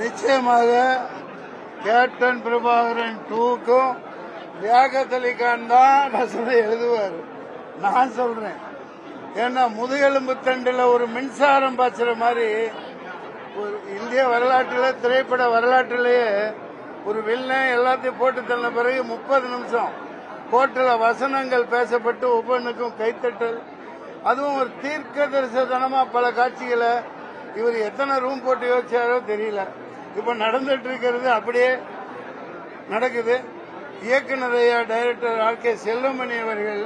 நிச்சயமாக கேப்டன் பிரபாகரன் 2க்கும் லியாகத் அலி கான் தான் வசனம் எழுதுவார். நான் சொல்றேன், ஏன்னா முதுகெலும்பு தண்டுல ஒரு மின்சாரம் பாய்ச்சுற மாதிரி ஒரு இந்திய வரலாற்றில், திரைப்பட வரலாற்றிலேயே ஒரு வில்லன் எல்லாத்தையும் போட்டு தள்ள பிறகு 30 நிமிஷம் கோர்ட்டில் வசனங்கள் பேசப்பட்டு ஒவ்வொன்றுக்கும் கைத்தட்டல், அதுவும் ஒரு தீர்க்க தரிசனமா பல காட்சிகளை இவர் எத்தனை ரூம் போட்டு யோசிச்சாரோ தெரியல. இப்ப நடந்துட்டு இருக்கிறது அப்படியே நடக்குது. இயக்குனர் ஐயா டைரக்டர் ஆர்.கே. செல்வமணி அவர்கள்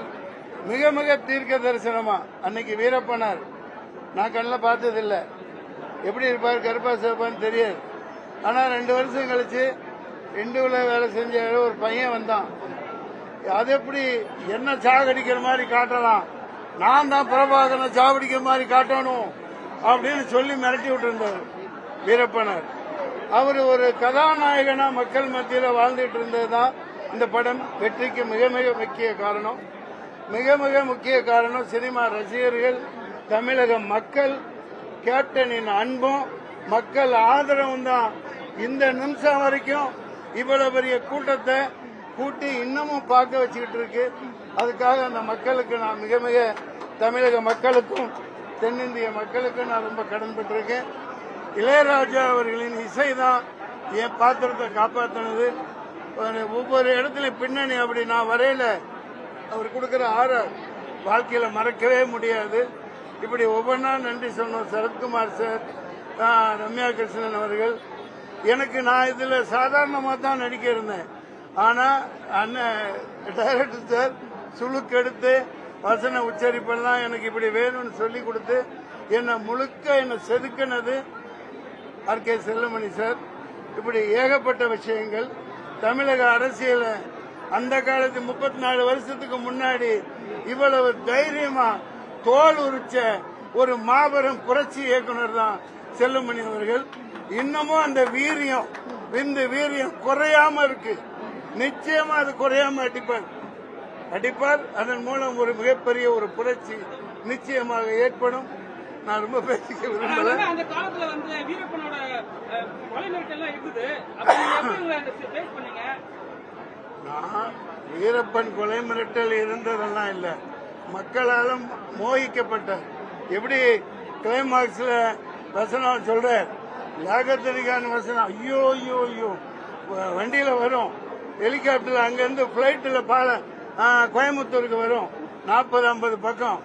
மிக மிக தீர்க்க தரிசனமா, அன்னைக்கு வீரப்பனார் நான் கண்ணில் பார்த்ததில்லை, எப்படி இருப்பார் கருப்பா சிவப்பான்னு தெரியாது. ஆனா 2 வருஷம் கழிச்சு இண்டுல வேலை செஞ்ச ஒரு பையன் வந்தான். அது எப்படி என்ன சாகடிக்கிற மாதிரி காட்டலாம், நான் தான் பிரபாகரனை சாவடிக்கிற மாதிரி காட்டணும் அப்படின்னு சொல்லி மிரட்டி விட்டுருந்தார் வீரப்பனார். அவர் ஒரு கதாநாயகனா மக்கள் மத்தியில் வாழ்ந்துட்டு இருந்ததுதான் இந்த படம் வெற்றிக்கு மிக மிக முக்கிய காரணம். மிக மிக முக்கிய காரணம் சினிமா ரசிகர்கள், தமிழக மக்கள், கேப்டனின் அன்பும் மக்கள் ஆதரவும் தான் இந்த நிமிஷம் வரைக்கும் இவ்வளவு பெரிய கூட்டத்தை கூட்டி இன்னமும் பார்க்க வச்சுக்கிட்டு இருக்கு. அதுக்காக அந்த மக்களுக்கு நான் மிக மிக தமிழக மக்களுக்கும் தென்னிந்திய மக்களுக்கும் நான் ரொம்ப கடன்பட்டிருக்கேன். இளையராஜா அவர்களின் இசை தான் என் பாத்திரத்தை காப்பாற்றினது. ஒவ்வொரு இடத்துலயும் பின்னணி அப்படி நான் வரையில அவர் கொடுக்கிற வாழ்க்கையில மறக்கவே முடியாது. இப்படி ஒவ்வொன்றா நன்றி சொன்னோம். சரத்குமார் சார், ரம்யா கிருஷ்ணன் அவர்கள். எனக்கு நான் இதுல சாதாரணமா தான் நடிக்க இருந்தேன். ஆனா அண்ணன் டைரக்டர் சார் சுழுக்கெடுத்து வசன உச்சரிப்பெல்லாம் எனக்கு இப்படி வேணும்னு சொல்லி கொடுத்து என்னை செதுக்கினது ஆர்.கே. செல்வமணி சார். இப்படி ஏகப்பட்ட விஷயங்கள் தமிழக அரசியல அந்த காலத்து 34 வருஷத்துக்கு முன்னாடி இவ்வளவு தைரியமா தோல் உரிச்ச ஒரு மாபெரும் புரட்சி இயக்குனர் தான் செல்வமணி அவர்கள். இன்னமும் அந்த வீரியம் குறையாம இருக்கு. நிச்சயமா அது குறையாம அடிப்பார். அதன் மூலம் ஒரு மிகப்பெரிய ஒரு புரட்சி நிச்சயமாக ஏற்படும். நான் ரொம்ப பேசிக்க விரும்பல. அந்த காலத்துல வந்து வீரப்பனோட கொலை மிரட்டல் இருக்குது. நான் வீரப்பன் கொலை மிரட்டல் இருந்ததெல்லாம் இல்ல, மக்களாலும் மோகிக்கப்பட்ட. எப்படி கிளைமாக்ஸ்ல வசனம் சொல்ற லியாகத் அலி கான் வசனம், ஐயோ ஐயோ ஐயோ, வண்டியில வரும், ஹெலிகாப்டர்ல அங்கிருந்து பிளைட்ல கோயம்புத்தூருக்கு வரும், 40-50 பக்கம்.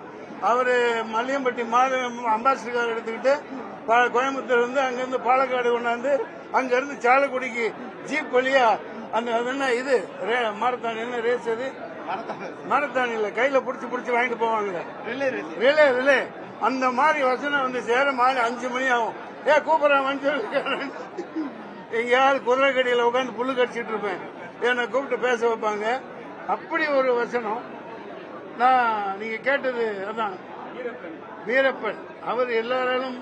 அவரு மல்லியம்பட்டி அம்பாசிடர் எடுத்துக்கிட்டு கோயம்புத்தூர் வந்து அங்கிருந்து பாலக்காடு கொண்டாந்து அங்கிருந்து சாலக்குடிக்கு ஜீப் வழியா அந்த இது மாரத்தான், என்ன ரேஸ் அது, மாரத்தான் இல்ல, கையில புடிச்சு வாங்கிட்டு போவாங்க ரிலே. அந்த மாதிரி வசனம் வந்து சேர மாதிரி 5 மணி ஆகும். கூப்பிடறான் சொல்லி எங்கேயாவது குதிரை கடியில உட்காந்து புல்லு கடிச்சிட்டு இருப்பேன். என்னை கூப்பிட்டு பேச வைப்பாங்க. அப்படி ஒரு வசனம். நீங்க கேட்டது அதான் வீரப்பன். அவர் எல்லாராலும்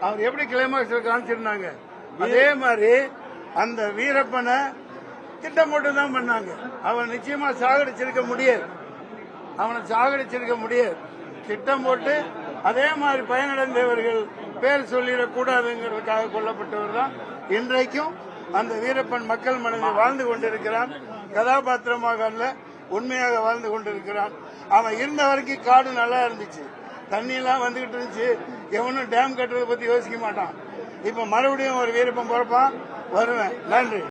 அவர் எப்படி கிளைமாக்ஸ்ல காமிச்சிருந்தாங்க, அதே மாதிரி அந்த வீரப்பனை திட்டம் போட்டு தான் பண்ணாங்க. அவன் நிச்சயமா சாகடிச்சிருக்க முடியாது. திட்டம் போட்டு அதே மாதிரி பயனடைந்தவர்கள் பேர் சொல்லிடக்கூடாதுங்கிறதுக்காக கொல்லப்பட்டவர் தான் இன்றைக்கும் அந்த வீரப்பன் மக்கள் மனதில் வாழ்ந்து கொண்டிருக்கிறான். கதாபாத்திரமாக அல்ல, உண்மையாக வாழ்ந்து கொண்டிருக்கிறான். அவன் இருந்த வரைக்கும் காடு நல்லா இருந்துச்சு, தண்ணி எல்லாம் வந்துகிட்டு இருந்துச்சு, எவனும் டேம் கட்டுறதை பத்தி யோசிக்க மாட்டான். இப்ப மறுபடியும் ஒரு வீரப்பன் பிறப்பான், வருவேன். நன்றி.